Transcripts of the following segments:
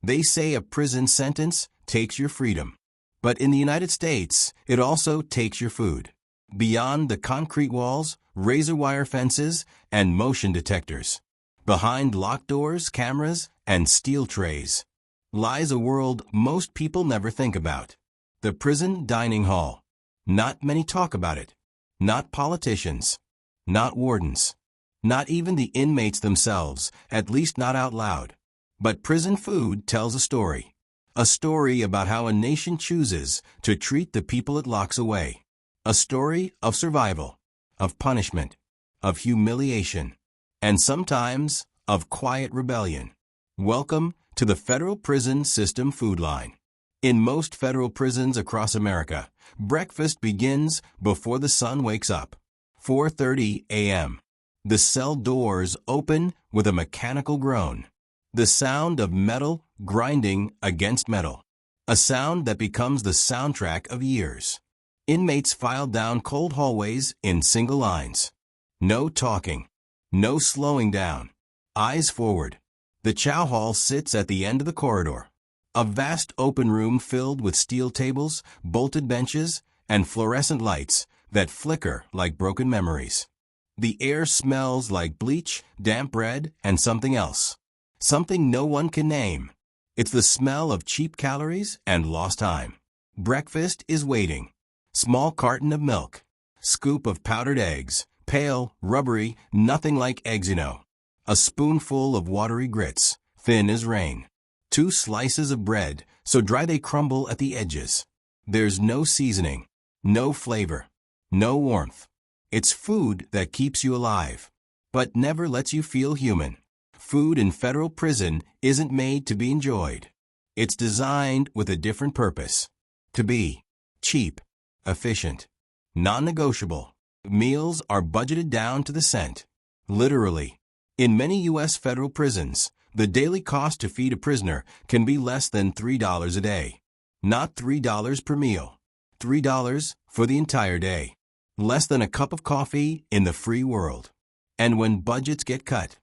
They say a prison sentence takes your freedom. But in the United States, it also takes your food. Beyond the concrete walls, razor wire fences, and motion detectors, behind locked doors, cameras, and steel trays, lies a world most people never think about. The prison dining hall. Not many talk about it. Not politicians. Not wardens. Not even the inmates themselves, at least not out loud. But prison food tells a story. A story about how a nation chooses to treat the people it locks away. A story of survival, of punishment, of humiliation, and sometimes of quiet rebellion. Welcome to the Federal Prison System Food Line. In most federal prisons across America, breakfast begins before the sun wakes up. 4:30 a.m. The cell doors open with a mechanical groan. The sound of metal grinding against metal. A sound that becomes the soundtrack of years. Inmates file down cold hallways in single lines. No talking. No slowing down. Eyes forward. The chow hall sits at the end of the corridor. A vast open room filled with steel tables, bolted benches, and fluorescent lights that flicker like broken memories. The air smells like bleach, damp bread, and something else. Something no one can name. It's the smell of cheap calories and lost time. Breakfast is waiting. Small carton of milk. Scoop of powdered eggs. Pale, rubbery, nothing like eggs, A spoonful of watery grits, thin as rain. 2 slices of bread, so dry they crumble at the edges. There's no seasoning, no flavor, no warmth. It's food that keeps you alive, but never lets you feel human. Food in federal prison isn't made to be enjoyed. It's designed with a different purpose. To be cheap, efficient, non-negotiable. Meals are budgeted down to the cent. Literally. In many U.S. federal prisons, the daily cost to feed a prisoner can be less than $3 a day. Not $3 per meal. $3 for the entire day. Less than a cup of coffee in the free world. And when budgets get cut,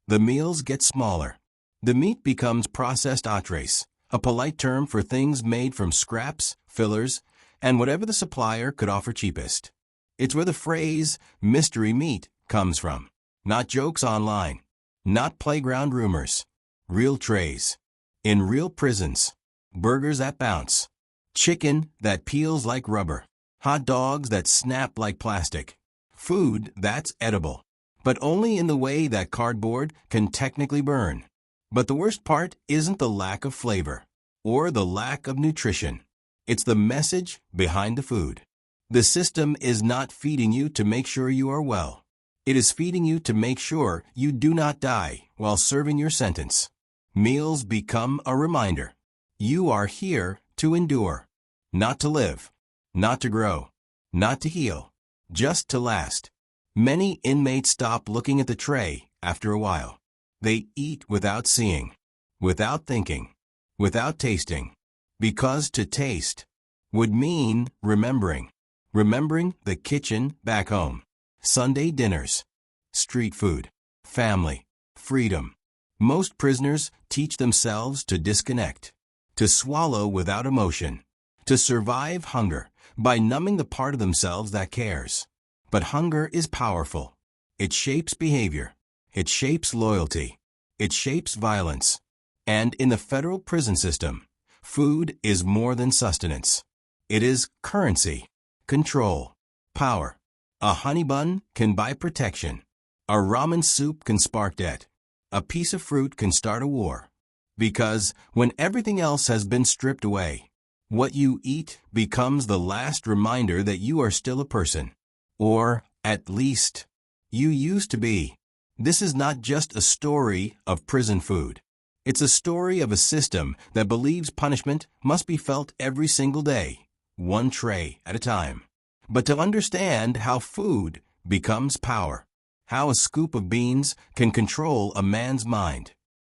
the meals get smaller. The meat becomes processed entrees, a polite term for things made from scraps, fillers, and whatever the supplier could offer cheapest. It's where the phrase, mystery meat, comes from. Not jokes online. Not playground rumors. Real trays. In real prisons. Burgers that bounce. Chicken that peels like rubber. Hot dogs that snap like plastic. Food that's edible. But only in the way that cardboard can technically burn. But the worst part isn't the lack of flavor. Or the lack of nutrition. It's the message behind the food. The system is not feeding you to make sure you are well. It is feeding you to make sure you do not die while serving your sentence. Meals become a reminder. You are here to endure. Not to live. Not to grow. Not to heal. Just to last. Many inmates stop looking at the tray after a while. They eat without seeing. Without thinking. Without tasting. Because to taste would mean remembering. Remembering the kitchen back home. Sunday dinners. Street food. Family. Freedom. Most prisoners teach themselves to disconnect. To swallow without emotion. To survive hunger by numbing the part of themselves that cares. But hunger is powerful. It shapes behavior. It shapes loyalty. It shapes violence. And in the federal prison system, food is more than sustenance. It is currency. Control. Power. A honey bun can buy protection. A ramen soup can spark debt. A piece of fruit can start a war. Because when everything else has been stripped away, what you eat becomes the last reminder that you are still a person. Or, at least, you used to be. This is not just a story of prison food. It's a story of a system that believes punishment must be felt every single day. One tray at a time. But to understand how food becomes power, how a scoop of beans can control a man's mind,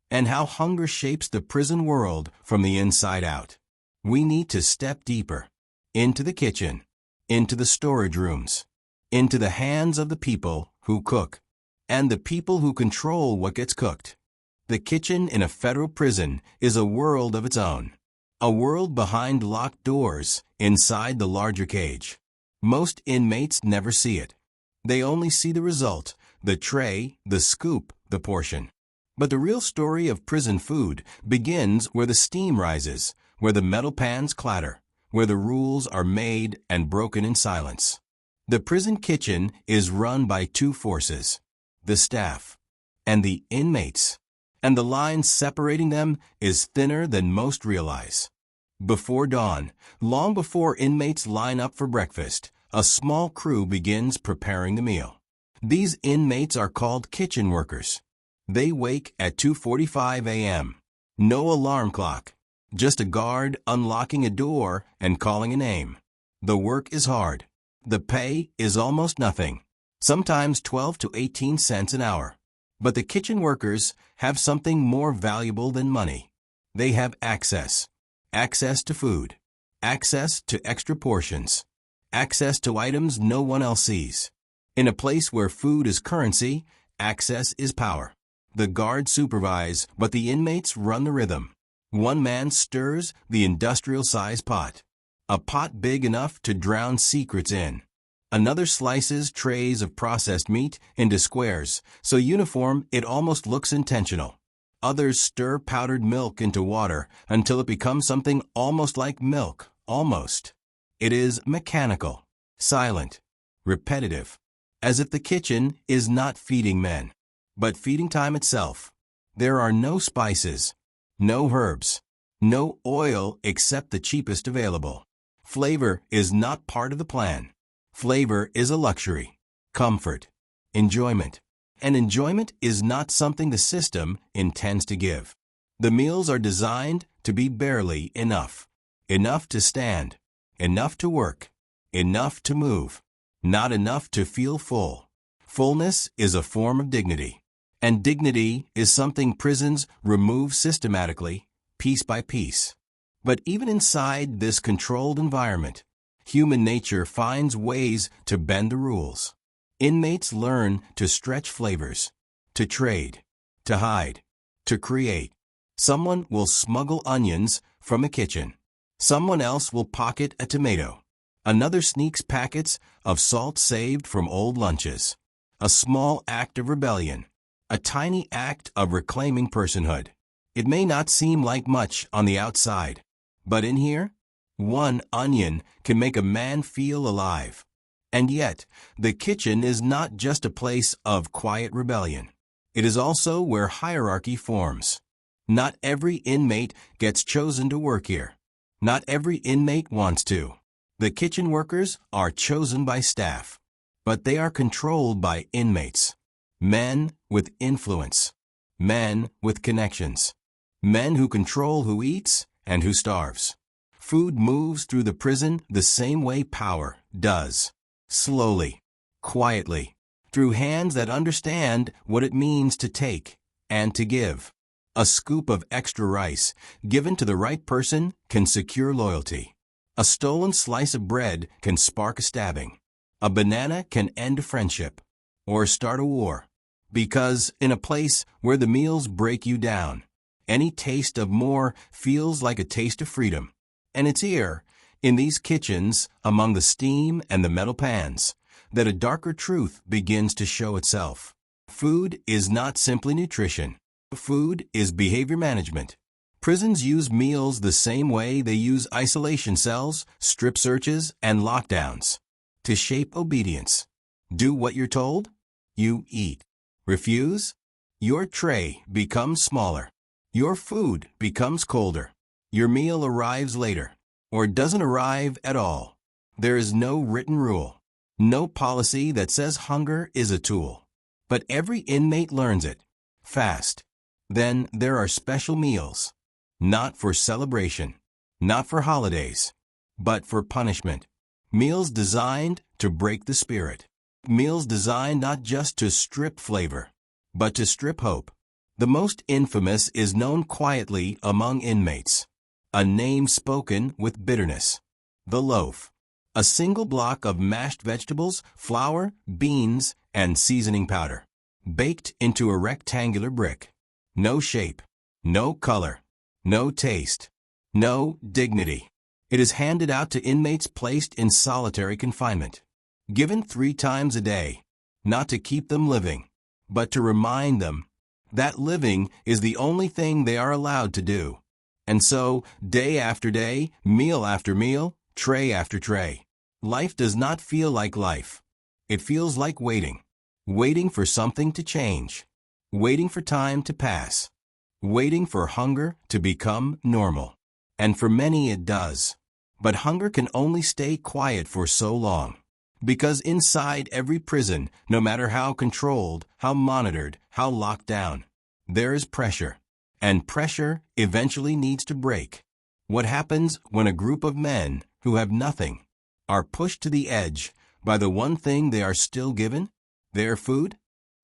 and how hunger shapes the prison world from the inside out, we need to step deeper into the kitchen, into the storage rooms, into the hands of the people who cook, and the people who control what gets cooked. The kitchen in a federal prison is a world of its own. A world behind locked doors, inside the larger cage. Most inmates never see it. They only see the result, the tray, the scoop, the portion. But the real story of prison food begins where the steam rises, where the metal pans clatter, where the rules are made and broken in silence. The prison kitchen is run by two forces, the staff and the inmates, and the line separating them is thinner than most realize. Before dawn, long before inmates line up for breakfast, a small crew begins preparing the meal. These inmates are called kitchen workers. They wake at 2:45 a.m. No alarm clock, just a guard unlocking a door and calling a name. The work is hard. The pay is almost nothing, sometimes 12 to 18 cents an hour. But the kitchen workers have something more valuable than money. They have access. Access to food. Access to extra portions. Access to items no one else sees. In a place where food is currency, access is power. The guards supervise, but the inmates run the rhythm. One man stirs the industrial-sized pot. A pot big enough to drown secrets in. Another slices trays of processed meat into squares, so uniform it almost looks intentional. Others stir powdered milk into water until it becomes something almost like milk, almost. It is mechanical, silent, repetitive, as if the kitchen is not feeding men, but feeding time itself. There are no spices, no herbs, no oil except the cheapest available. Flavor is not part of the plan. Flavor is a luxury, comfort, enjoyment. And enjoyment is not something the system intends to give. The meals are designed to be barely enough. Enough to stand, enough to work, enough to move, not enough to feel full. Fullness is a form of dignity. And dignity is something prisons remove systematically, piece by piece. But even inside this controlled environment, human nature finds ways to bend the rules. Inmates learn to stretch flavors, to trade, to hide, to create. Someone will smuggle onions from a kitchen. Someone else will pocket a tomato. Another sneaks packets of salt saved from old lunches. A small act of rebellion. A tiny act of reclaiming personhood. It may not seem like much on the outside, but in here, one onion can make a man feel alive. And yet, the kitchen is not just a place of quiet rebellion. It is also where hierarchy forms. Not every inmate gets chosen to work here. Not every inmate wants to. The kitchen workers are chosen by staff, but they are controlled by inmates. Men with influence. Men with connections. Men who control who eats and who starves. Food moves through the prison the same way power does. Slowly, quietly, through hands that understand what it means to take and to give. A scoop of extra rice given to the right person can secure loyalty. A stolen slice of bread can spark a stabbing. A banana can end a friendship or start a war. Because in a place where the meals break you down, any taste of more feels like a taste of freedom. And it's here, in these kitchens, among the steam and the metal pans, that a darker truth begins to show itself. Food is not simply nutrition. Food is behavior management. Prisons use meals the same way they use isolation cells, strip searches, and lockdowns. To shape obedience. Do what you're told, you eat. Refuse, your tray becomes smaller. Your food becomes colder. Your meal arrives later, or doesn't arrive at all. There is no written rule, no policy that says hunger is a tool. But every inmate learns it, fast. Then there are special meals, not for celebration, not for holidays, but for punishment. Meals designed to break the spirit. Meals designed not just to strip flavor, but to strip hope. The most infamous is known quietly among inmates. A name spoken with bitterness. The loaf. A single block of mashed vegetables, flour, beans, and seasoning powder, baked into a rectangular brick. no shape, no color, no taste, no dignity. It is handed out to inmates placed in solitary confinement, given 3 times a day, not to keep them living, but to remind them that living is the only thing they are allowed to do. And so, day after day, meal after meal, tray after tray, life does not feel like life. It feels like waiting. Waiting for something to change. Waiting for time to pass. Waiting for hunger to become normal. And for many it does. But hunger can only stay quiet for so long. Because inside every prison, no matter how controlled, how monitored, how locked down, there is pressure. And pressure eventually needs to break. What happens when a group of men who have nothing are pushed to the edge by the one thing they are still given? Their food?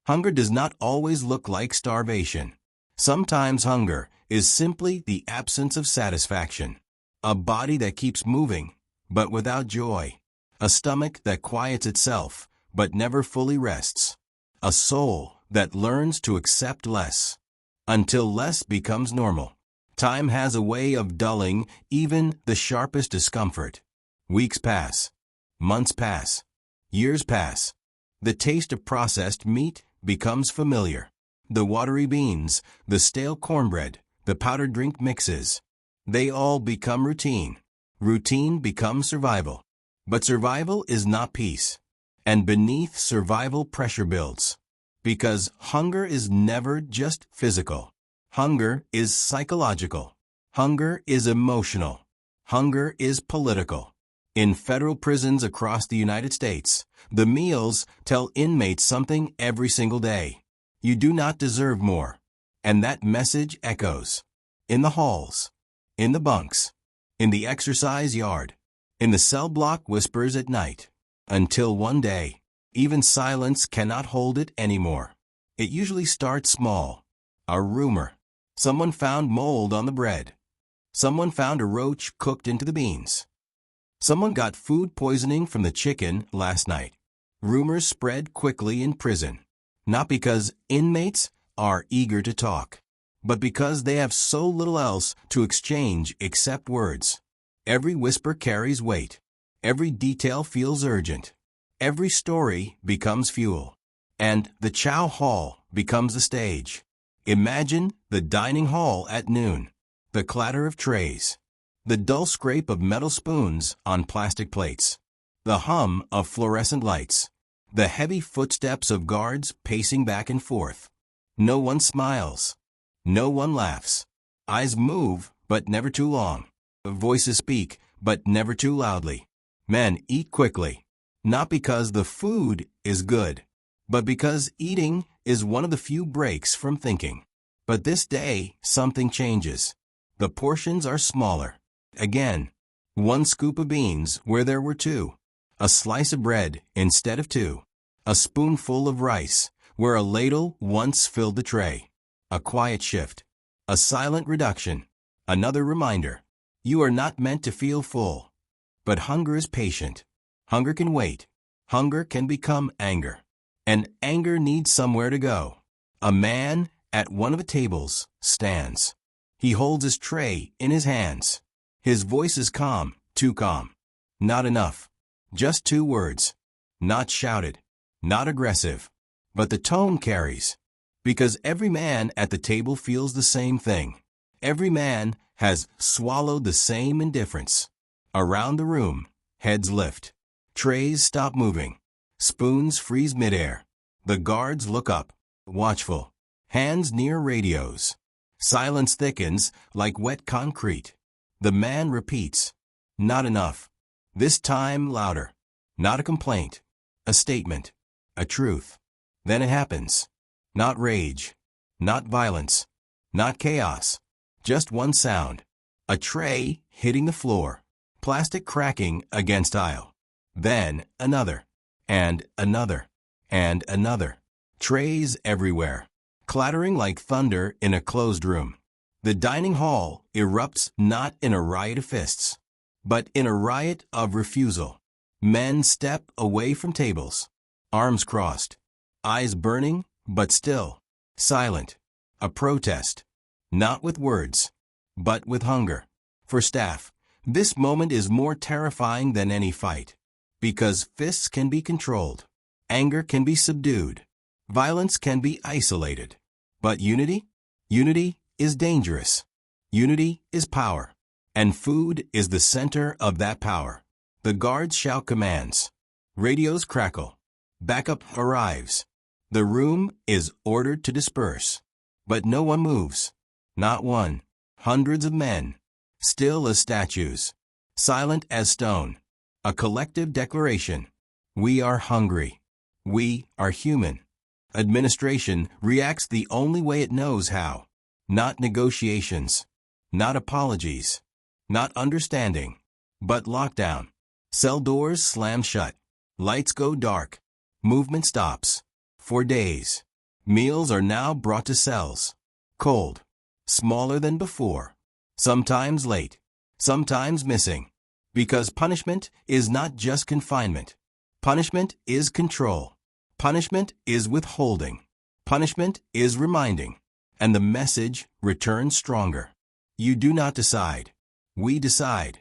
Hunger does not always look like starvation. Sometimes hunger is simply the absence of satisfaction. A body that keeps moving, but without joy. A stomach that quiets itself, but never fully rests. A soul that learns to accept less, until less becomes normal. Time has a way of dulling even the sharpest discomfort. Weeks pass. Months pass. Years pass. The taste of processed meat becomes familiar. The watery beans, the stale cornbread, the powdered drink mixes. They all become routine. Routine becomes survival. But survival is not peace. And beneath survival, pressure builds. Because hunger is never just physical. Hunger is psychological. Hunger is emotional. Hunger is political. In federal prisons across the United States, the meals tell inmates something every single day. You do not deserve more. And that message echoes. In the halls. In the bunks. In the exercise yard. In the cell block whispers at night. Until one day, even silence cannot hold it anymore. It usually starts small. A rumor. Someone found mold on the bread. Someone found a roach cooked into the beans. Someone got food poisoning from the chicken last night. Rumors spread quickly in prison. Not because inmates are eager to talk, but because they have so little else to exchange except words. Every whisper carries weight. Every detail feels urgent. Every story becomes fuel. And the chow hall becomes the stage. Imagine the dining hall at noon. The clatter of trays. The dull scrape of metal spoons on plastic plates. The hum of fluorescent lights. The heavy footsteps of guards pacing back and forth. No one smiles. No one laughs. Eyes move, but never too long. Voices speak, but never too loudly. Men eat quickly. Not because the food is good, but because eating is one of the few breaks from thinking. But this day, something changes. The portions are smaller. Again, 1 scoop of beans where there were 2. A slice of bread instead of 2. A spoonful of rice where a ladle once filled the tray. A quiet shift. A silent reduction. Another reminder. You are not meant to feel full. But hunger is patient. Hunger can wait. Hunger can become anger. And anger needs somewhere to go. A man at one of the tables stands. He holds his tray in his hands. His voice is calm, too calm. Not enough. Just 2 words. Not shouted. Not aggressive. But the tone carries. Because every man at the table feels the same thing. Every man has swallowed the same indifference. Around the room, heads lift. Trays stop moving. Spoons freeze midair. The guards look up, watchful. Hands near radios. Silence thickens like wet concrete. The man repeats, not enough. This time louder. Not a complaint. A statement. A truth. Then it happens. Not rage. Not violence. Not chaos. Just one sound. A tray hitting the floor. Plastic cracking against aisle. Then another. And another. And another. Trays everywhere. Clattering like thunder in a closed room. The dining hall erupts not in a riot of fists, but in a riot of refusal. Men step away from tables. Arms crossed. Eyes burning, but still. Silent. a protest, not with words, but with hunger. For staff, this moment is more terrifying than any fight, because fists can be controlled, anger can be subdued, violence can be isolated. But unity? Unity is dangerous. Unity is power, and food is the center of that power. The guards shout commands. Radios crackle. Backup arrives. The room is ordered to disperse. But no one moves. Not one. Hundreds of men. Still as statues. Silent as stone. A collective declaration. We are hungry. We are human. Administration reacts the only way it knows how. Not negotiations. Not apologies. Not understanding. But lockdown. Cell doors slam shut. Lights go dark. Movement stops. For days. Meals are now brought to cells. Cold. Smaller than before. Sometimes late. Sometimes missing. Because punishment is not just confinement. Punishment is control. Punishment is withholding. Punishment is reminding. And the message returns stronger. You do not decide. We decide.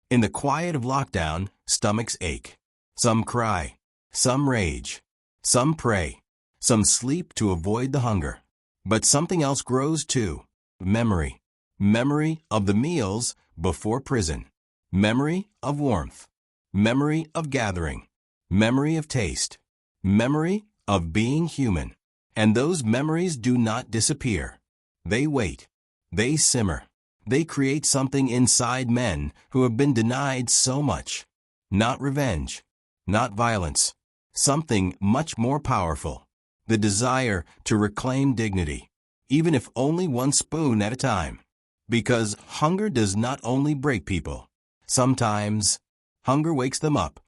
In the quiet of lockdown, stomachs ache. Some cry. Some rage. Some pray. Some sleep to avoid the hunger. But something else grows too. Memory. Memory of the meals before prison. Memory of warmth. Memory of gathering. Memory of taste. Memory of being human. And those memories do not disappear. They wait. They simmer. They create something inside men who have been denied so much. Not revenge. Not violence. Something much more powerful. The desire to reclaim dignity, even if only one spoon at a time. Because hunger does not only break people. Sometimes, hunger wakes them up.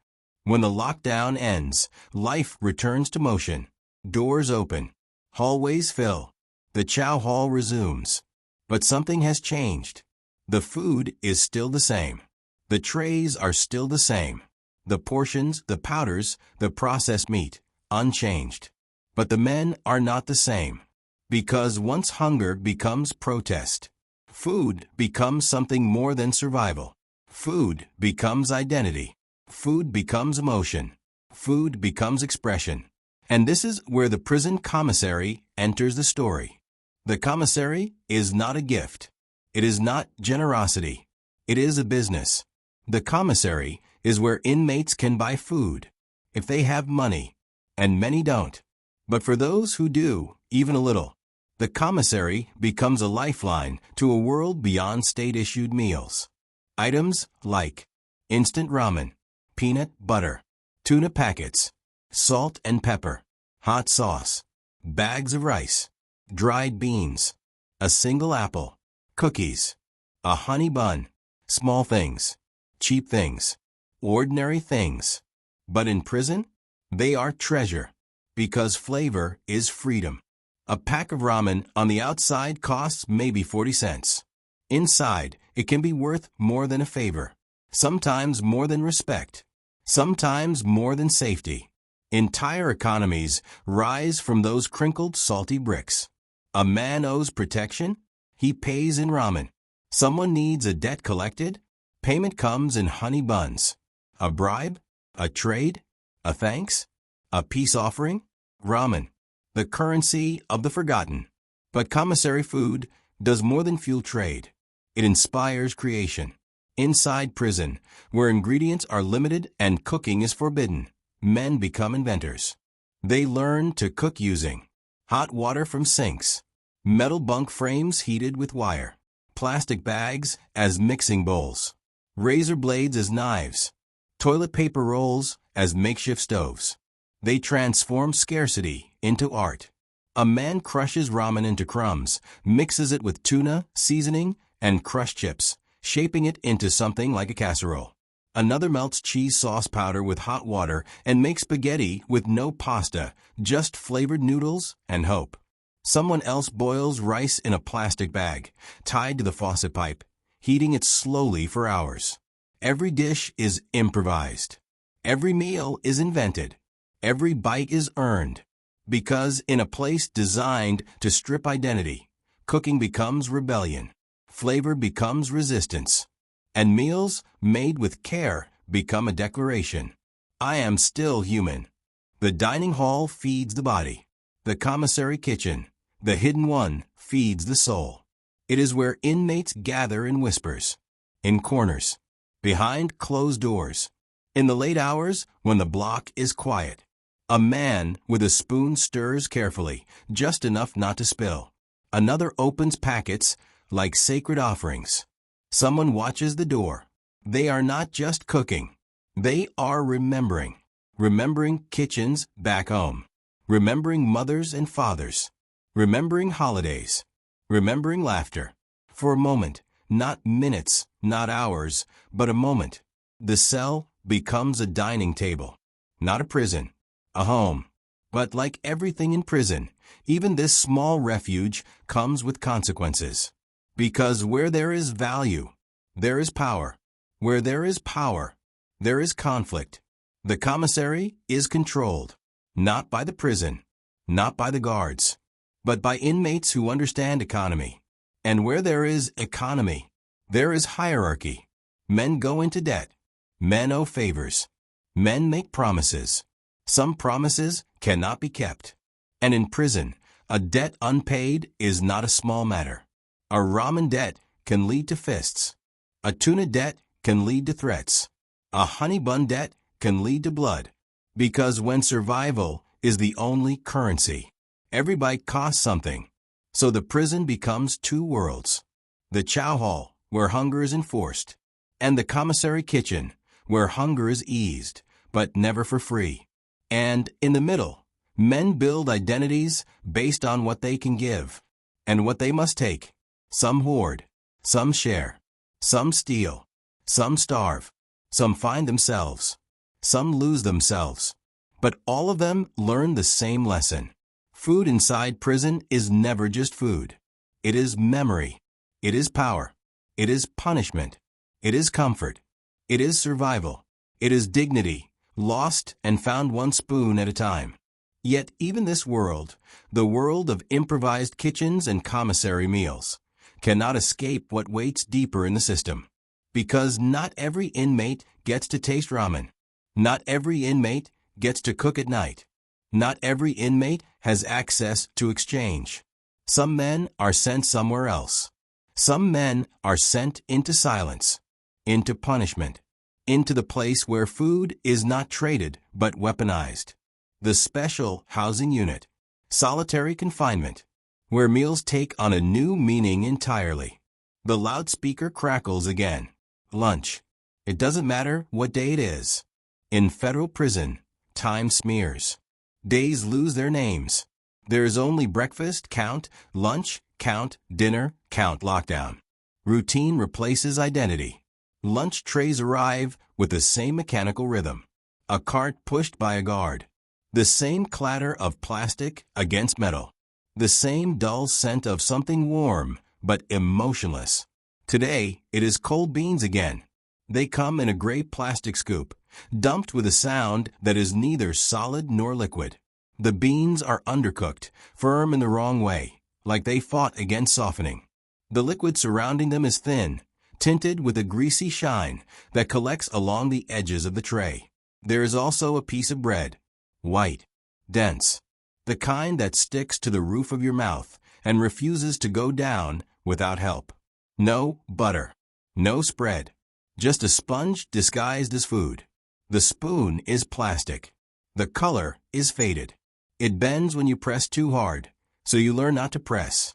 When the lockdown ends, life returns to motion. Doors open. Hallways fill. The chow hall resumes. But something has changed. The food is still the same. The trays are still the same. The portions, the powders, the processed meat, unchanged. But the men are not the same. Because once hunger becomes protest, food becomes something more than survival. Food becomes identity. Food becomes emotion. Food becomes expression. And this is where the prison commissary enters the story. The commissary is not a gift. It is not generosity. It is a business. The commissary is where inmates can buy food, if they have money, and many don't. But for those who do, even a little, the commissary becomes a lifeline to a world beyond state-issued meals. Items like instant ramen, peanut butter, tuna packets, salt and pepper, hot sauce, bags of rice, dried beans, a single apple, cookies, a honey bun, small things, cheap things, ordinary things. But in prison, they are treasure, because flavor is freedom. A pack of ramen on the outside costs maybe 40 cents. Inside, it can be worth more than a favor, sometimes more than respect, sometimes more than safety. Entire economies rise from those crinkled, salty bricks. A man owes protection? He pays in ramen. Someone needs a debt collected? Payment comes in honey buns. A bribe? A trade? A thanks? A peace offering? Ramen. The currency of the forgotten. But commissary food does more than fuel trade. It inspires creation. Inside prison, where ingredients are limited and cooking is forbidden, men become inventors. They learn to cook using hot water from sinks, metal bunk frames heated with wire, plastic bags as mixing bowls, razor blades as knives, toilet paper rolls as makeshift stoves. They transform scarcity into art. A man crushes ramen into crumbs, mixes it with tuna, seasoning, and crushed chips, shaping it into something like a casserole. Another melts cheese sauce powder with hot water and makes spaghetti with no pasta, just flavored noodles and hope. Someone else boils rice in a plastic bag, tied to the faucet pipe, heating it slowly for hours. Every dish is improvised. Every meal is invented. Every bite is earned. Because in a place designed to strip identity, Cooking becomes rebellion. Flavor becomes resistance. And meals made with care become a declaration. I am still human. The dining hall feeds the body. The commissary kitchen, the hidden one, feeds the soul. It is where inmates gather in whispers, in corners, behind closed doors. In the late hours when the block is quiet, a man with a spoon stirs carefully, just enough not to spill. Another opens packets like sacred offerings. Someone watches the door. They are not just cooking. They are remembering. Remembering kitchens back home. Remembering mothers and fathers. Remembering holidays. Remembering laughter. For a moment, not minutes, not hours, but a moment. The cell becomes a dining table. Not a prison, a home. But like everything in prison, even this small refuge comes with consequences. Because where there is value, there is power. Where there is power, there is conflict. The commissary is controlled, not by the prison, not by the guards, but by inmates who understand economy. And where there is economy, there is hierarchy. Men go into debt. Men owe favors. Men make promises. Some promises cannot be kept. And in prison, a debt unpaid is not a small matter. A ramen debt can lead to fists. A tuna debt can lead to threats. A honey bun debt can lead to blood. Because when survival is the only currency, every bite costs something. So the prison becomes two worlds. The chow hall, where hunger is enforced, and the commissary kitchen, where hunger is eased, but never for free. And in the middle, men build identities based on what they can give and what they must take. Some hoard, some share, some steal, some starve, some find themselves, some lose themselves. But all of them learn the same lesson. Food inside prison is never just food. It is memory. It is power. It is punishment. It is comfort. It is survival. It is dignity, lost and found one spoon at a time. Yet even this world, the world of improvised kitchens and commissary meals, cannot escape what waits deeper in the system. Because not every inmate gets to taste ramen. Not every inmate gets to cook at night. Not every inmate has access to exchange. Some men are sent somewhere else. Some men are sent into silence, into punishment, into the place where food is not traded but weaponized. The special housing unit, solitary confinement, where meals take on a new meaning entirely. The loudspeaker crackles again. Lunch. It doesn't matter what day it is. In federal prison, time smears. Days lose their names. There is only breakfast, count, lunch, count, dinner, count, lockdown. Routine replaces identity. Lunch trays arrive with the same mechanical rhythm. A cart pushed by a guard. The same clatter of plastic against metal. The same dull scent of something warm but emotionless. Today, it is cold beans again. They come in a gray plastic scoop, dumped with a sound that is neither solid nor liquid. The beans are undercooked, firm in the wrong way, like they fought against softening. The liquid surrounding them is thin, tinted with a greasy shine that collects along the edges of the tray. There is also a piece of bread, white, dense, the kind that sticks to the roof of your mouth and refuses to go down without help. No butter, no spread, just a sponge disguised as food. The spoon is plastic. The color is faded. It bends when you press too hard, so you learn not to press.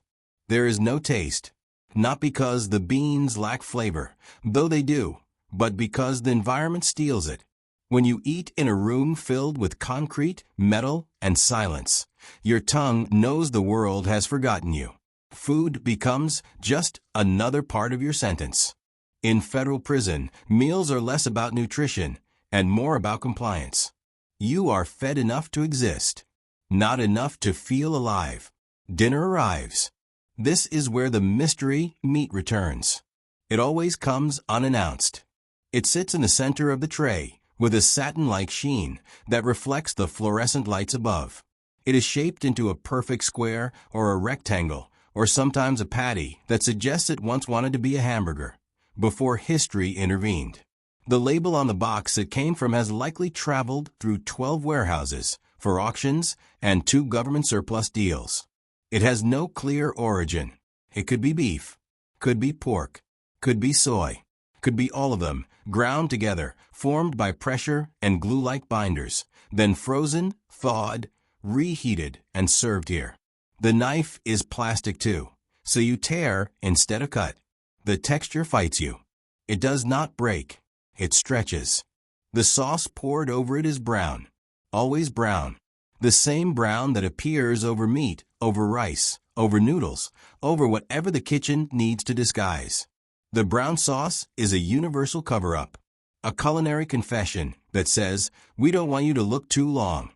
There is no taste, not because the beans lack flavor, though they do, but because the environment steals it. When you eat in a room filled with concrete, metal, and silence, your tongue knows the world has forgotten you. Food becomes just another part of your sentence. In federal prison, meals are less about nutrition and more about compliance. You are fed enough to exist, not enough to feel alive. Dinner arrives. This is where the mystery meat returns. It always comes unannounced. It sits in the center of the tray, with a satin-like sheen that reflects the fluorescent lights above. It is shaped into a perfect square or a rectangle, or sometimes a patty that suggests it once wanted to be a hamburger, before history intervened. The label on the box it came from has likely traveled through 12 warehouses for auctions and 2 government surplus deals. It has no clear origin. It could be beef, could be pork, could be soy, could be all of them, ground together, formed by pressure and glue-like binders, then frozen, thawed, reheated, and served here. The knife is plastic too, so you tear instead of cut. The texture fights you. It does not break. It stretches. The sauce poured over it is brown. Always brown. The same brown that appears over meat, over rice, over noodles, over whatever the kitchen needs to disguise. The brown sauce is a universal cover-up. A culinary confession that says, we don't want you to look too long.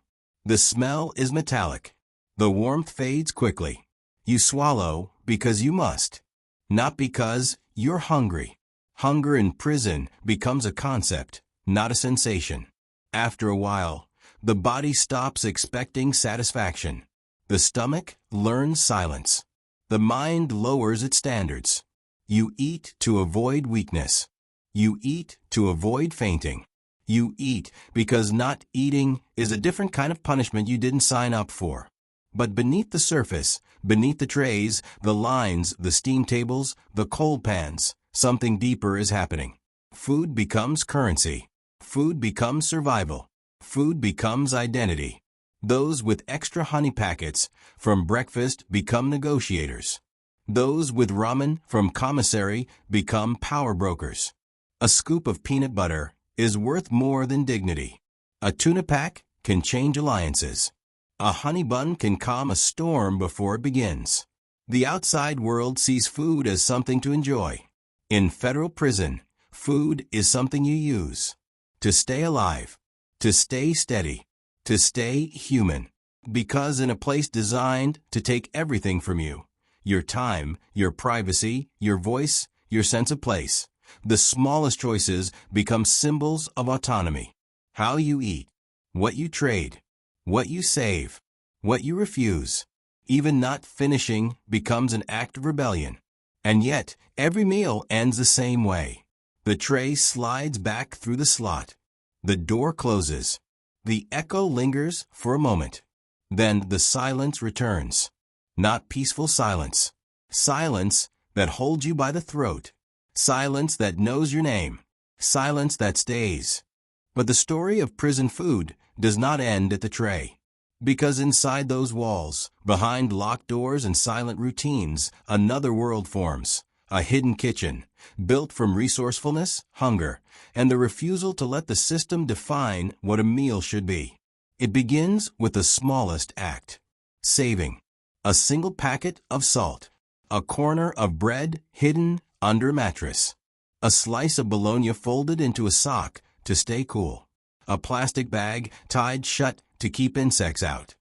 The smell is metallic. The warmth fades quickly. You swallow because you must, not because you're hungry. Hunger in prison becomes a concept, not a sensation. After a while, the body stops expecting satisfaction. The stomach learns silence. The mind lowers its standards. You eat to avoid weakness. You eat to avoid fainting. You eat because not eating is a different kind of punishment you didn't sign up for. But beneath the surface, beneath the trays, the lines, the steam tables, the coal pans, something deeper is happening. Food becomes currency. Food becomes survival. Food becomes identity. Those with extra honey packets from breakfast become negotiators. Those with ramen from commissary become power brokers. A scoop of peanut butter is worth more than dignity. A tuna pack can change alliances. A honey bun can calm a storm before it begins. The outside world sees food as something to enjoy. In federal prison, food is something you use to stay alive, to stay steady, to stay human. Because in a place designed to take everything from you, your time, your privacy, your voice, your sense of place, the smallest choices become symbols of autonomy. How you eat, what you trade, what you save, what you refuse. Even not finishing becomes an act of rebellion. And yet, every meal ends the same way. The tray slides back through the slot. The door closes. The echo lingers for a moment. Then the silence returns. Not peaceful silence. Silence that holds you by the throat. Silence that knows your name. Silence that stays. But the story of prison food does not end at the tray. Because inside those walls, behind locked doors and silent routines, another world forms. A hidden kitchen, built from resourcefulness, hunger, and the refusal to let the system define what a meal should be. It begins with the smallest act. Saving. A single packet of salt. A corner of bread hidden under a mattress. A slice of bologna folded into a sock to stay cool. A plastic bag tied shut to keep insects out.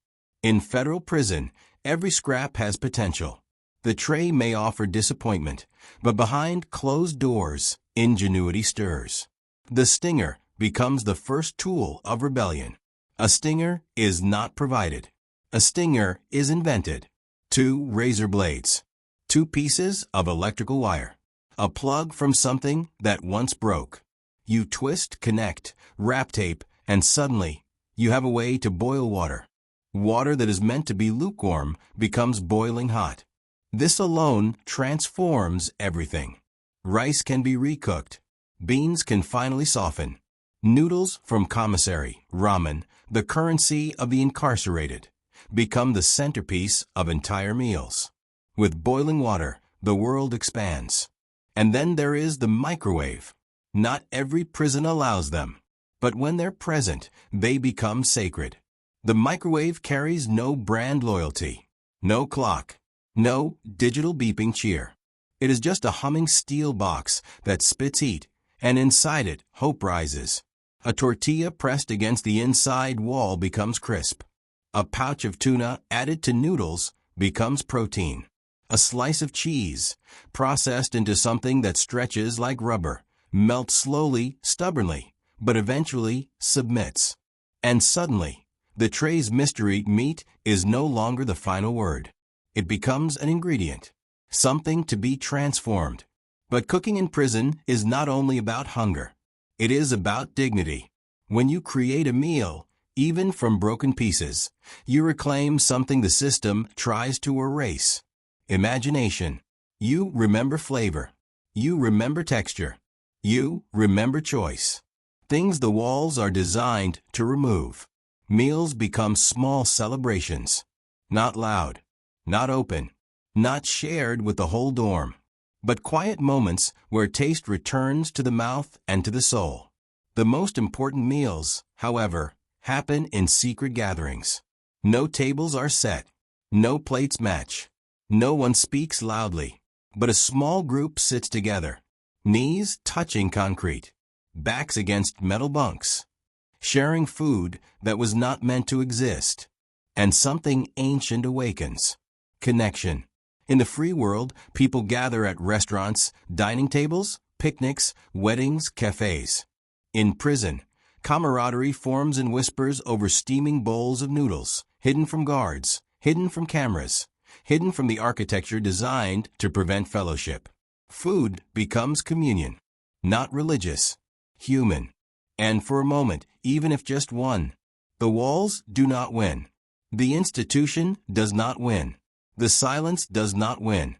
In federal prison, every scrap has potential. The tray may offer disappointment, but behind closed doors, ingenuity stirs. The stinger becomes the first tool of rebellion. A stinger is not provided. A stinger is invented. 2 razor blades. 2 pieces of electrical wire. A plug from something that once broke. You twist, connect, wrap tape, and suddenly, you have a way to boil water. Water that is meant to be lukewarm becomes boiling hot. This alone transforms everything. Rice can be recooked. Beans can finally soften. Noodles from commissary, ramen, the currency of the incarcerated, become the centerpiece of entire meals. With boiling water, the world expands. And then there is the microwave. Not every prison allows them. But when they're present, they become sacred. The microwave carries no brand loyalty, no clock, no digital beeping cheer. It is just a humming steel box that spits heat, and inside it, hope rises. A tortilla pressed against the inside wall becomes crisp. A pouch of tuna added to noodles becomes protein. A slice of cheese, processed into something that stretches like rubber, melts slowly, stubbornly, but eventually submits. And suddenly, the tray's mystery meat is no longer the final word. It becomes an ingredient, something to be transformed. But cooking in prison is not only about hunger. It is about dignity. When you create a meal, even from broken pieces, you reclaim something the system tries to erase. Imagination. You remember flavor. You remember texture. You remember choice. Things the walls are designed to remove. Meals become small celebrations. Not loud. Not open. Not shared with the whole dorm. But quiet moments where taste returns to the mouth and to the soul. The most important meals, however, happen in secret gatherings. No tables are set. No plates match. No one speaks loudly. But a small group sits together. Knees touching concrete. Backs against metal bunks. Sharing food that was not meant to exist. And something ancient awakens. Connection. In the free world, people gather at restaurants, dining tables, picnics, weddings, cafes. In prison, camaraderie forms in whispers over steaming bowls of noodles, hidden from guards, hidden from cameras, hidden from the architecture designed to prevent fellowship. Food becomes communion, not religious, human. And for a moment, even if just one, the walls do not win. The institution does not win. The silence does not win.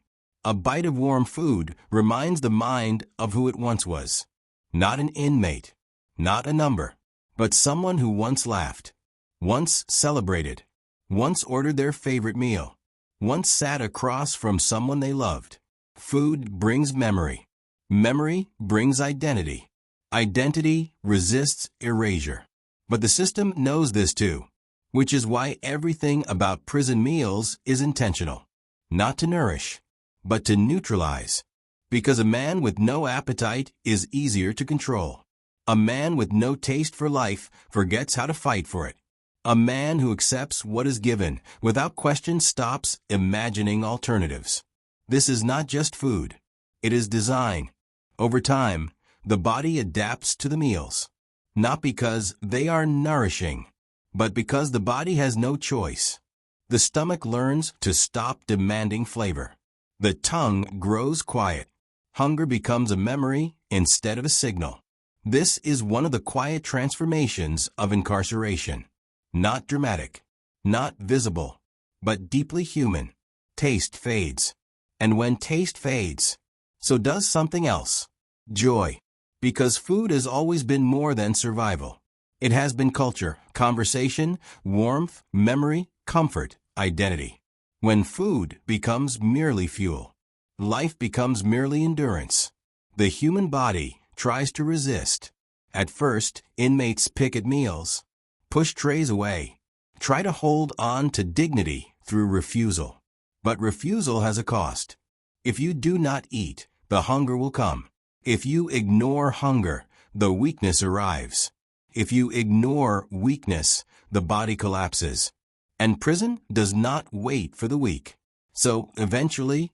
A bite of warm food reminds the mind of who it once was. Not an inmate, not a number, but someone who once laughed, once celebrated, once ordered their favorite meal, once sat across from someone they loved. Food brings memory. Memory brings identity. Identity resists erasure. But the system knows this too, which is why everything about prison meals is intentional. Not to nourish, but to neutralize. Because a man with no appetite is easier to control. A man with no taste for life forgets how to fight for it. A man who accepts what is given without question stops imagining alternatives. This is not just food. It is design. Over time, the body adapts to the meals. Not because they are nourishing, but because the body has no choice. The stomach learns to stop demanding flavor. The tongue grows quiet. Hunger becomes a memory instead of a signal. This is one of the quiet transformations of incarceration. Not dramatic, not visible, but deeply human. Taste fades. And when taste fades, so does something else. Joy. Because food has always been more than survival. It has been culture, conversation, warmth, memory, comfort, identity. When food becomes merely fuel, life becomes merely endurance. The human body tries to resist. At first, inmates pick at meals, push trays away, try to hold on to dignity through refusal. But refusal has a cost. If you do not eat, the hunger will come. If you ignore hunger, the weakness arrives. If you ignore weakness, the body collapses. And prison does not wait for the weak. So, eventually,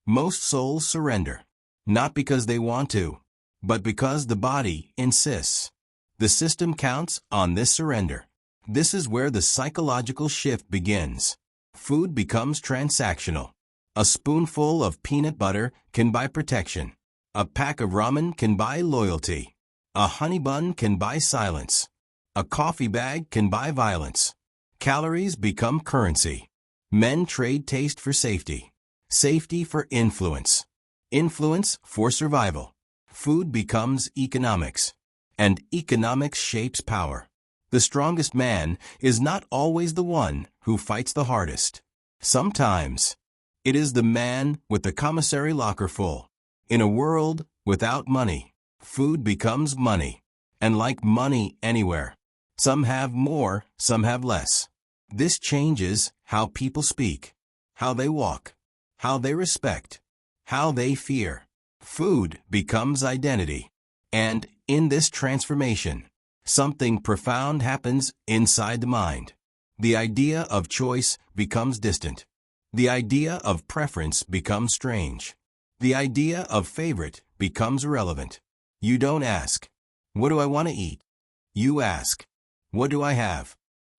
most souls surrender. Not because they want to, but because the body insists. The system counts on this surrender. This is where the psychological shift begins. Food becomes transactional. A spoonful of peanut butter can buy protection. A pack of ramen can buy loyalty. A honey bun can buy silence. A coffee bag can buy violence. Calories become currency. Men trade taste for safety. Safety for influence. Influence for survival. Food becomes economics. And economics shapes power. The strongest man is not always the one who fights the hardest. Sometimes, it is the man with the commissary locker full. In a world without money, food becomes money. And like money anywhere, some have more, some have less. This changes how people speak, how they walk, how they respect, how they fear. Food becomes identity. And in this transformation, something profound happens inside the mind. The idea of choice becomes distant. The idea of preference becomes strange. The idea of favorite becomes irrelevant. You don't ask, "What do I want to eat?" You ask, "What do I have?"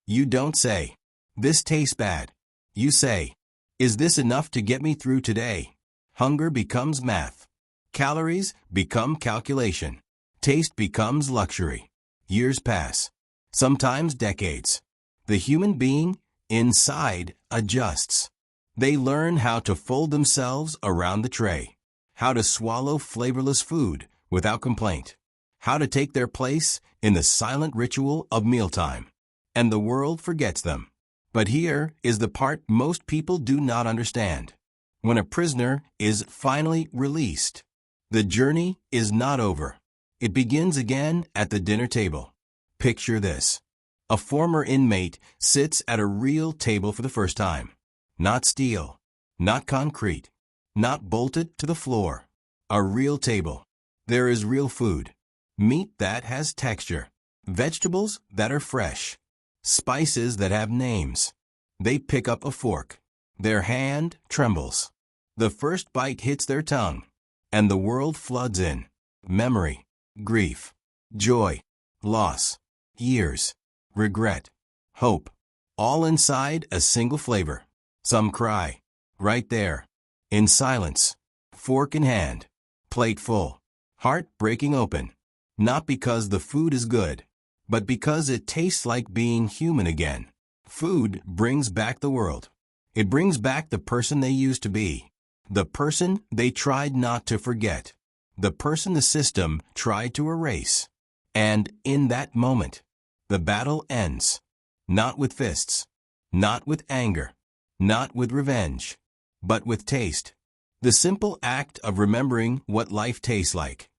You don't say, "This tastes bad." You say, Is this enough to get me through today? Hunger becomes math. Calories become calculation. Taste becomes luxury. Years pass. Sometimes decades. The human being inside adjusts. They learn how to fold themselves around the tray, how to swallow flavorless food without complaint, how to take their place in the silent ritual of mealtime. And the world forgets them. But here is the part most people do not understand. When a prisoner is finally released, the journey is not over. It begins again at the dinner table. Picture this. A former inmate sits at a real table for the first time. Not steel, not concrete, not bolted to the floor. A real table. There is real food. Meat that has texture. Vegetables that are fresh. Spices that have names. They pick up a fork. Their hand trembles. The first bite hits their tongue, and the world floods in. Memory, grief, joy, loss, years, regret, hope, all inside a single flavor. Some cry, right there, in silence, fork in hand, plate full, heart breaking open, not because the food is good, but because it tastes like being human again. Food brings back the world. It brings back the person they used to be, the person they tried not to forget, the person the system tried to erase. And in that moment, the battle ends, not with fists, not with anger, not with revenge, but with taste. The simple act of remembering what life tastes like.